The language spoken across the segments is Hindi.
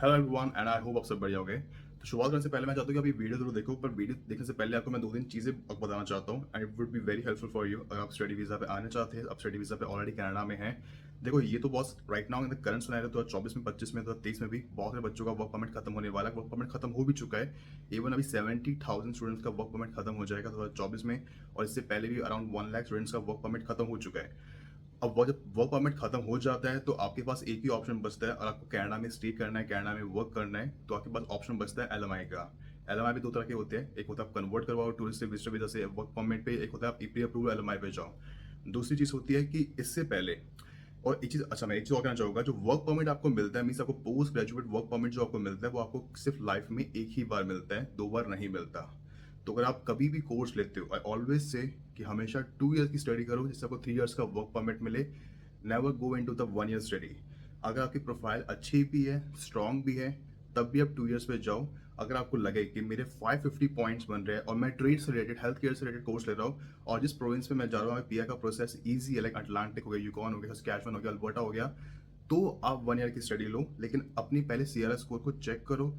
Hello everyone and I hope आप सब बढ़िया होंगे। तो शुरुआत करने से पहले मैं चाहता हूँ कि आप ये वीडियो जरूर देखो, पर वीडियो देखने से पहले आपको मैं 2-3 चीज़ें आपको बताना चाहता हूँ and it would be very helpful for you. अगर आप स्टडी वीज़ा पे आना चाहते हैं, आप स्टडी वीज़ा पे ऑलरेडी कनाडा में हैं। देखो, ये तो बहुत right now in the current scenario 2024 में, 25 में, 2023 में भी बहुत सारे बच्चों का वर्क परमिट खत्म होने वाला है। वर्क परमिट खत्म हो भी चुका है। इवन अभी 70,000 स्टूडेंट्स का वर्क परमिट खत्म हो जाएगा 2024 में, और इससे पहले भी अराउंड 1 लाख स्टूडेंट्स का वर्क परमिट खत्म हो चुका है। अब वो जब वर्क परमिट खत्म हो जाता है तो आपके पास एक ही ऑप्शन बचता है। और आपको कनाडा में स्टे करना है, कनाडा में वर्क करना है, तो आपके पास ऑप्शन बचता है एलएमआई का। एलएमआई भी दो तरह के होते हैं, एक होता है आप कन्वर्ट करवाओ टूरिस्ट से विजिटर वीजा से वर्क परमिट पे, एक होता है आप प्री अप्रूव एलएमआई पे जाओ। दूसरी चीज होती है कि इससे पहले, और एक चीज, अच्छा मैं एक चीज और कहना चाहूंगा, जो वर्क परमिट आपको मिलता है मीन्स आपको पोस्ट ग्रेजुएट वर्क परमिट जो आपको मिलता है वो आपको सिर्फ लाइफ में एक ही बार मिलता है, 2 बार नहीं मिलता। तो अगर आप कभी भी कोर्स लेते हो, आई ऑलवेज से कि हमेशा 2 ईयर की स्टडी करो जिससे आपको 3 ईयर्स का वर्क परमिट मिले। Never go in to the 1 year study. अगर आपकी प्रोफाइल अच्छी भी है, स्ट्रांग भी है, तब भी आप 2 ईयर्स पे जाओ। अगर आपको लगे कि मेरे 550 पॉइंट्स बन रहे हैं और मैं ट्रेड से रिलेटेड, हेल्थ केयर से रिलेटेड कोर्स ले रहा हूँ, और जिस प्रोविंस में मैं जा रहा हूँ पीआर का प्रोसेस ईजी है, लाइक अटलांटिक हो गया, यूकॉन हो गया, सस्कैचुअन हो गया, अल्बर्टा हो गया, तो आप 1 ईयर की स्टडी लो। लेकिन अपनी पहले सीआरएस स्कोर को चेक करो,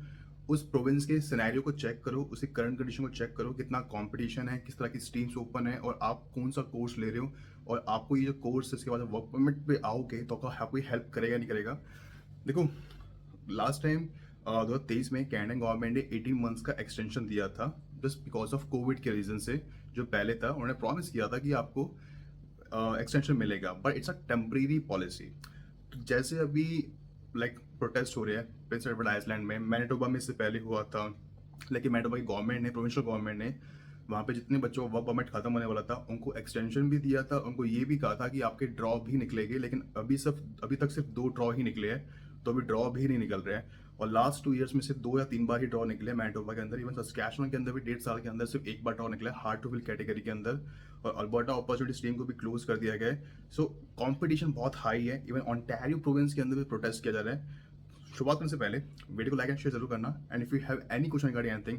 उस प्रोविंस के सिनेरियो को चेक करो, उसकी करंट कंडीशन को चेक करो, कितना कंपटीशन है, किस तरह की स्ट्रीम्स ओपन है, और आप कौन सा कोर्स ले रहे हो। और आपको ये जो कोर्स इसके बाद वर्क परमिट पे आओगे तो आपको हेल्प करेगा नहीं करेगा। देखो, लास्ट टाइम 2023 में कैनेडियन गवर्नमेंट ने 18 मंथ्स का एक्सटेंशन दिया था, जस्ट बिकॉज ऑफ कोविड के रीजन से। जो पहले था उन्होंने प्रॉमिस किया था कि आपको एक्सटेंशन मिलेगा, but it's a temporary policy. तो जैसे अभी लाइक प्रोटेस्ट हो रहे हैं प्रिंस एडवर्ड आइलैंड में, मैनिटोबा में इससे पहले हुआ था, लेकिन मैनिटोबा की गवर्नमेंट ने, प्रोविंशियल गवर्नमेंट ने, वहाँ पे जितने बच्चों का वर्क परमिट खत्म होने वाला था उनको एक्सटेंशन भी दिया था। उनको ये भी कहा था कि आपके ड्रॉ भी निकलेंगे, लेकिन अभी तक सिर्फ 2 ड्रॉ ही निकले हैं, तो अभी ड्रॉ भी नहीं निकल रहे हैं। और लास्ट 2 ईयर्स में सिर्फ 2 या 3 बार ही ड्रॉ निकले मैनिटोबा के अंदर। इवन सस्कैचुअन के अंदर भी 1.5 साल के अंदर सिर्फ एक बार ड्रॉ निकला है, हार्ड टू फिल कैटेगरी के अंदर। और अल्बर्टा अपॉर्चुनिटी स्ट्रीम को भी क्लोज कर दिया गया है। सो कंपटीशन बहुत हाई है। इवन ऑन्टारियो प्रोविंस के अंदर भी प्रोटेस्ट किया जा रहा है। शुरुआत करने से पहले वीडियो को लाइक एंड शेयर जरूर करना, and if you have any question regarding anything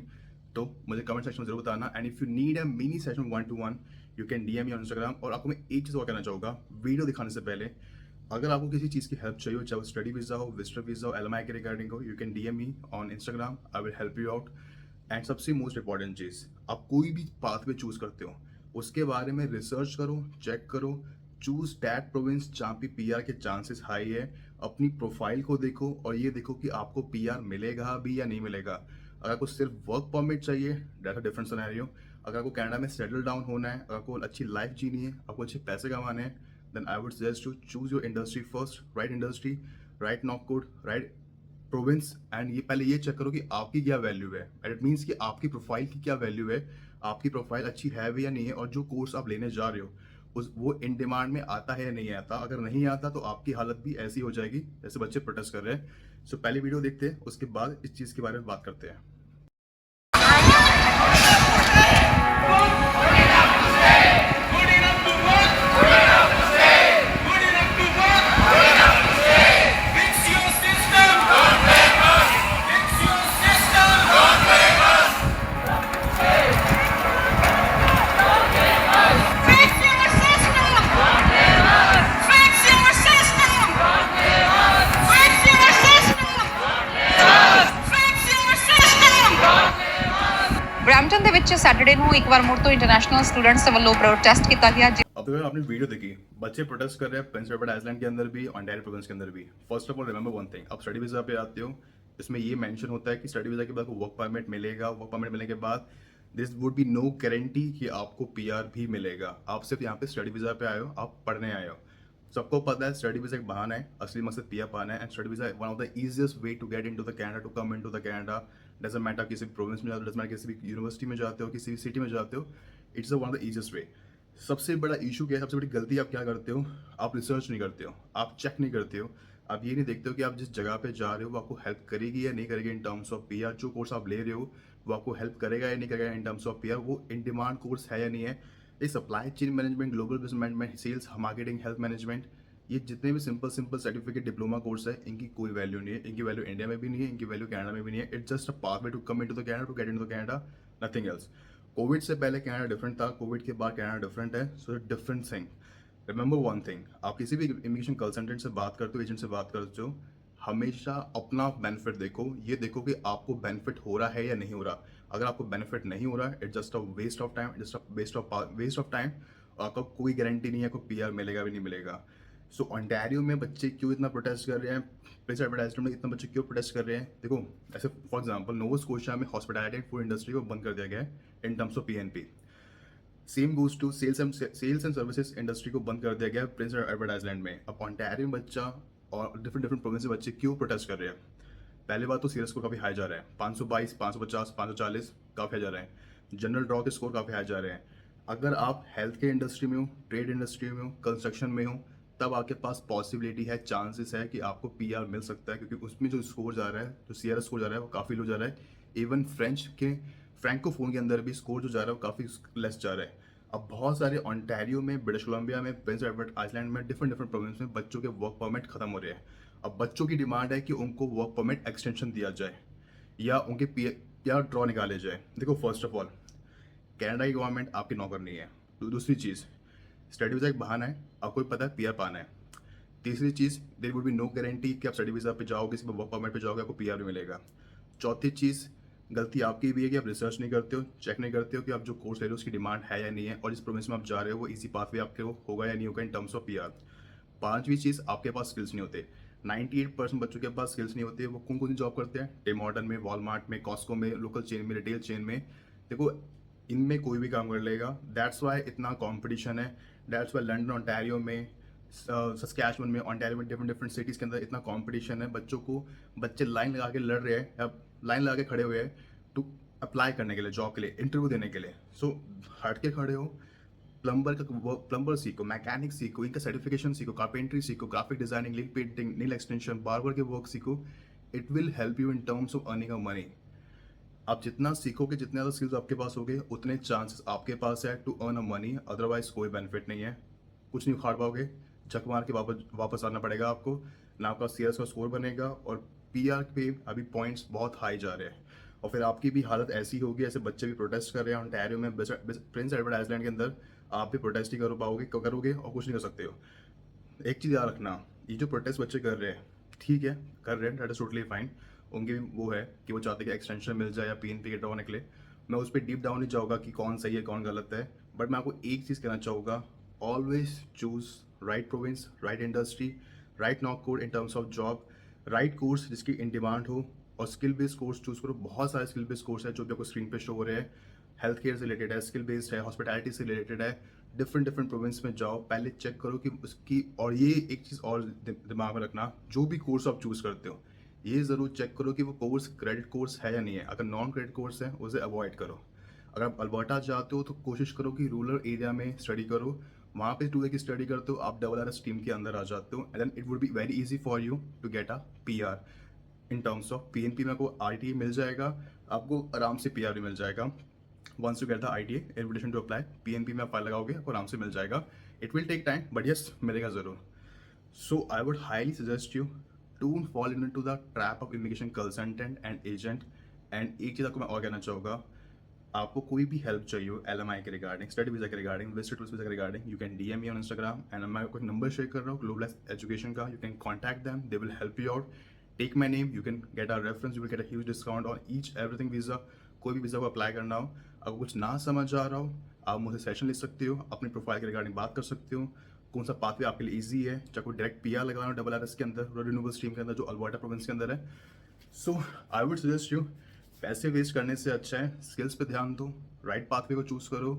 तो मुझे कमेंट सेक्शन में जरूर बताना। And if you need a mini session 1 to 1, you can DM me on Instagram. और आपको मैं एक चीज़ और कहना चाहूँगा, वीडियो दिखाने से पहले अगर आपको किसी चीज़ की हेल्प चाहिए हो, चाहे वो स्टडी वीज़ा हो, विजिटर वीज़ा हो, एलएमआई के रिगार्डिंग हो, you can DM me on Instagram, I will help you out. And सबसे मोस्ट इंपॉर्टेंट चीज़, आप कोई भी पाथवे चूज करते हो उसके बारे में रिसर्च करो, चेक करो, चूज दैट प्रोविंस जहाँ पे पीआर के चांसेस हाई है। अपनी प्रोफाइल को देखो और ये देखो कि आपको पीआर मिलेगा भी या नहीं मिलेगा। अगर आपको सिर्फ वर्क परमिट चाहिए, दैट्स अ डिफरेंट सिनेरियो। अगर आपको कनाडा में सेटल डाउन होना है, अगर आपको अच्छी लाइफ जीनी है, आपको अच्छे पैसे कमाने हैं, then I would suggest to choose your industry first, right industry, right NOC code, right province. And ये पहले ये चेक करो कि आपकी क्या वैल्यू है, एंड इट मीन्स कि आपकी प्रोफाइल की क्या वैल्यू है, आपकी प्रोफाइल अच्छी है भी या नहीं है, और जो कोर्स आप लेने जा रहे हो उस वो इन डिमांड में आता है या नहीं आता। अगर नहीं आता तो आपकी हालत भी ऐसी हो जाएगी जैसे बच्चे प्रोटेस्ट कर रहे हैं। सो पहले वीडियो देखते हैं, उसके बाद इस चीज़ के बारे में बात करते हैं। ਬਰੈਂਪਟਨ ਦੇ ਵਿੱਚ ਸੈਟਰਡੇ ਨੂੰ ਇੱਕ ਵਾਰ ਮੁੜ ਤੋਂ ਇੰਟਰਨੈਸ਼ਨਲ ਸਟੂਡੈਂਟਸ ਵੱਲੋਂ ਪ੍ਰੋਟੈਸਟ ਕੀਤਾ ਗਿਆ। अब तक आपने वीडियो देखी, बच्चे प्रोटेस्ट कर रहे हैं प्रिंस एडवर्ड आइलैंड के अंदर भी, ऑन्टारियो प्रोविंस के अंदर भी। First of all remember one thing, आप स्टडी वीजा पे आते हो, इसमें ये मेंशन होता है कि स्टडी वीजा के बाद वर्क परमिट मिलेगा। वर्क परमिट मिलने के बाद this would be no guarantee कि आपको पीआर भी मिलेगा। आप सिर्फ यहाँ पे स्टडी वीजा पे आए हो, आप पढ़ने आए हो। सबको पता है स्टडी वीजा एक बहाना है, असली मकसद पीआर पाना है। And study visa one of the easiest way to get into the Canada, to come into the Canada. Doesn't matter किसी प्रोविंस में जाते हो, डजंट मैटर किसी भी यूनिवर्सिटी में जाते हो, किसी भी सिटी में जाते हो, it's one of the easiest वे। सबसे बड़ा इशू क्या है, सबसे बड़ी गलती आप क्या करते हो, आप रिसर्च नहीं करते हो, आप चेक नहीं करते हो, आप ये नहीं देखते हो कि आप जिस जगह पे जा रहे हो वो आपको हेल्प करेगी या नहीं करेगी इन टर्म्स ऑफ पीआर। जो कोर्स आप ले रहे हो वो आपको हेल्प करेगा या नहीं करेगा इन टर्म्स ऑफ पीआर, वो इन डिमांड कोर्स है या नहीं है। ये supply chain management, global business management, sales, marketing, health management, ये जितने भी simple simple certificate diploma course है, इनकी कोई वैल्यू नहीं है। इनकी वैल्यू इंडिया में भी नहीं है, इनकी वैल्यू कनाडा में भी नहीं है। It's just a pathway to come into the Canada, to get into the Canada, nothing else. Covid से पहले कनाडा डिफरेंट था, कोविड के बाद कनाडा डिफरेंट है। So different thing. Remember one thing, आप किसी भी इमिग्रेशन कंसल्टेंट से बात करते हो, एजेंट से बात करते हो, हमेशा अपना बेनिफिट देखो, ये देखो कि आपको बेनिफिट हो रहा है या नहीं हो रहा। अगर आपको बेनिफिट नहीं हो रहा है, it's just a waste of time, just a waste of time. आपका कोई गारंटी नहीं है कोई पीआर मिलेगा भी नहीं मिलेगा। सो ओंटारियो में बच्चे क्यों इतना प्रोटेस्ट कर रहे हैं, प्रेस एडवर्टाइजमेंट में इतना बच्चे क्यों प्रोटेस्ट कर रहे हैं? देखो, ऐसे फॉर एग्जांपल नोवा स्कोशिया में हॉस्पिटैलिटी एंड फूड इंडस्ट्री को बंद कर दिया गया है in terms of PNP. Same goes to sales and services industry को बंद कर दिया गया प्रिंस एडवर्टाइज लैंड में। अब ऑन्टारियो में बच्चा और डिफरेंट डिफरेंट प्रोविंस के बच्चे क्यों प्रोटेस्ट कर रहे हैं? पहली बात तो सीरियस स्कोर काफ़ी हाई जा रहा है, 522, 550, 540 काफ़ी हाई जा रहे हैं। जनरल ड्रॉ के स्कोर काफ़ी हाई जा रहे हैं। अगर आप हेल्थ केयर इंडस्ट्री में हो, ट्रेड इंडस्ट्री में हो, कंस्ट्रक्शन में हो, तब आपके पास पॉसिबिलिटी है, चांसेस है कि आपको पीआर मिल सकता है, क्योंकि उसमें जो स्कोर जा रहा है, जो सीआरएस स्कोर जा रहा है वो काफ़ी लो जा रहा है। इवन फ्रैंकोफोन के अंदर भी स्कोर जो जा रहा है वो काफ़ी लेस जा रहा है। अब बहुत सारे ओंटारियो में, ब्रिटिश कोलंबिया में, प्रिंस एडवर्ड आइलैंड में, डिफरेंट डिफरेंट प्रोविंस में बच्चों के वर्क परमिट खत्म हो रहे हैं। अब बच्चों की डिमांड है कि उनको वर्क परमिट एक्सटेंशन दिया जाए या उनके पीआर ड्रॉ निकाले जाए। देखो, फर्स्ट ऑफ ऑल कनाडा की गवर्नमेंट आपकी नौकर नहीं है। दूसरी चीज़, स्टडी वीज़ा एक बहाना है, आपको भी पता है पीआर पाना है। तीसरी चीज़, there would be no guarantee कि आप स्टडी वीज़ा पे जाओगे, किसी वर्क परमिट पे जाओगे आपको पीआर भी मिलेगा। चौथी चीज़, गलती आपकी भी है कि आप रिसर्च नहीं करते हो, चेक नहीं करते हो कि आप जो कोर्स ले रहे हो उसकी डिमांड है या नहीं है, और जिस प्रोविंस में आप जा रहे हो वो इजी पाथवे आपके होगा या नहीं होगा इन टर्म्स ऑफ पीआर। पांचवी चीज़, आपके पास स्किल्स नहीं होते। 98% बच्चों के पास स्किल्स नहीं होते। वो कौन कौन सी जॉब करते हैं? टिम हॉर्टन में, वॉलमार्ट में, कॉस्को में, लोकल चेन में, रिटेल चेन में। देखो, इनमें कोई भी काम कर लेगा। दैट्स वाई इतना कंपटीशन है। दैट्स वाई लंदन, ओंटारियो में, सस्कैचुअन में, ओंटारियो में, डिफरेंट डिफरेंट सिटीज़ के अंदर इतना कंपटीशन है। बच्चे लाइन लगा के लड़ रहे हैं या लाइन लगा के खड़े हुए हैं टू अप्लाई करने के लिए, जॉब के लिए, इंटरव्यू देने के लिए। सो हट के खड़े हो, प्लम्बर सीखो, मैकेनिक सीखो, इनका सर्टिफिकेशन सीखो, कारपेंट्री सीखो, ग्राफिक डिजाइनिंग, लीड पेंटिंग, नील एक्सटेंशन, बार्बर के वर्क सीखो। It will help you in terms of earning a money. आप जितना सीखोगे, जितने ज़्यादा स्किल्स आपके पास होंगे, उतने चांसेस आपके पास है to earn a money. Otherwise कोई बेनिफिट नहीं है, कुछ नहीं उखाड़ पाओगे, झक मार के वापस आना पड़ेगा आपको। ना आपका सीएस का स्कोर बनेगा, और पीआर पे अभी पॉइंट्स बहुत हाई जा रहे हैं, और फिर आपकी भी हालत ऐसी होगी, ऐसे बच्चे भी प्रोटेस्ट कर रहे हैं ओंटारियो में, प्रिंस एडवर्ड आइलैंड के अंदर। आप भी प्रोटेस्ट ही करोगे और कुछ नहीं कर सकते हो। एक चीज़ याद रखना, ये जो प्रोटेस्ट बच्चे कर रहे हैं, ठीक है, कर रहे हैं, दैट इज टोटली फाइन। उनकी भी वो है कि वो चाहते हैं कि एक्सटेंशन मिल जाए या पीएनपी के ड्रॉ निकले। मैं उस पर डीप डाउन नहीं जाऊँगा कि कौन सही है कौन गलत है, बट मैं आपको एक चीज़ कहना चाहूँगा, always choose right province, right industry, right NOC code in terms of job, right course जिसकी इन डिमांड हो, और स्किल बेस्ड कोर्स चूज करो। बहुत सारे स्किल बेस्ड कोर्स है जो भी आपको स्क्रीन पे शो हो रहे हैं। हेल्थ केयर से रिलेटेड है, स्किल बेस्ड है, हॉस्पिटैलिटी से रिलेटेड है। डिफरेंट डिफरेंट प्रोविंस में जाओ, पहले चेक करो कि उसकी, और ये एक चीज़ और दिमाग में रखना, जो भी कोर्स आप चूज़ करते हो, ये ज़रूर चेक करो कि वो कोर्स क्रेडिट कोर्स है या नहीं है। अगर नॉन क्रेडिट कोर्स है उसे अवॉइड करो। अगर आप अल्बर्टा जाते हो तो कोशिश करो कि रूरल एरिया में स्टडी करो। वहाँ पे 2 की स्टडी करते हो, आप RRS टीम के अंदर आ जाते हो, and then it would be very easy for you to get a PR. In terms of PNP में आपको आईटीए मिल जाएगा, आपको आराम से पीआर भी मिल जाएगा। Once you get the ITA invitation to apply, PNP में आप फाइल लगाओगे, आपको आराम से मिल जाएगा। It will take time, but yes, मिलेगा ज़रूर। So I would highly suggest you, don't fall into the trap of immigration consultant and agent. And एक चीज़ आपको मैं और कहना चाहूँगा, आपको कोई भी हेल्प चाहिए हो एलएमआई के रिगार्डिंग, स्टडी वीज़ा के रिगार्डिंग, विजिट वीज़ा के regarding, you can DM me on Instagram, and मैं आपको नंबर शेयर कर रहा हूँ ग्लोबल एजुकेशन का। You can contact them, they will help you out. Take my name, you can get a reference, you will get a huge discount on each everything visa. कोई भी वीज़ा को अप्लाई करना हो, अगर कुछ ना समझ आ रहा हो, आप मुझसे सेशन ले सकते हो, अपनी प्रोफाइल के रिगार्डिंग बात कर सकते हो, कौन सा पाथवे आपके लिए ईजी है, चाहे कोई डायरेक्ट पीआर लगाना हो RRS के अंदर, रिन्यूएबल स्ट्रीम के अंदर जो अल्बर्टा प्रोविंस के अंदर है। सो आई वुड सजेस्ट यू, पैसे वेस्ट करने से अच्छा है स्किल्स पे ध्यान दो, राइट पाथवे को चूज़ करो,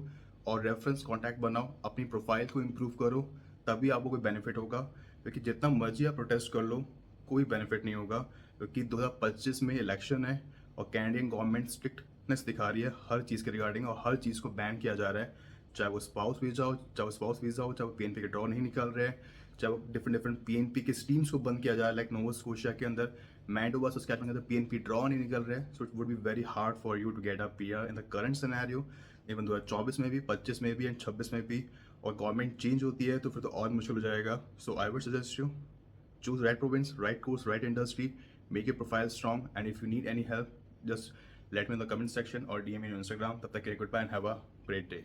और रेफरेंस कॉन्टैक्ट बनाओ, अपनी प्रोफाइल को इम्प्रूव करो, तभी आपको कोई बेनिफिट होगा। क्योंकि जितना मर्जी आप प्रोटेस्ट कर लो, कोई बेनिफिट नहीं होगा, क्योंकि 2025 में इलेक्शन है, और कैनेडियन गवर्नमेंट स्ट्रिक्टनेस दिखा रही है हर चीज़ के रिगार्डिंग, और हर चीज़ को बैन किया जा रहा है। चाहे वो स्पाउस वीज़ा हो, चाहे वो पीएनपी के ड्रॉ नहीं निकल रहे हैं, चाहे वो डिफरेंट डिफरेंट पीएनपी के स्ट्रीम्स को बंद किया जा रहा है, लाइक नोवा स्कोशिया के अंदर, मैंडोवा सस्कैचुअन के अंदर पीएनपी ड्रॉ नहीं निकल रहे हैं। So it would be very hard for you to get a PR in the current scenario. Even 2024 में भी, 25 में भी, एंड 26 में भी, और गवर्नमेंट चेंज होती है तो फिर तो और मुश्किल हो जाएगा। So I would suggest you, choose right province, right course, right industry, make your profile strong, and if you need any help, just let me in the comment section or DM me on Instagram. तब तक के लिए goodbye and have a great day.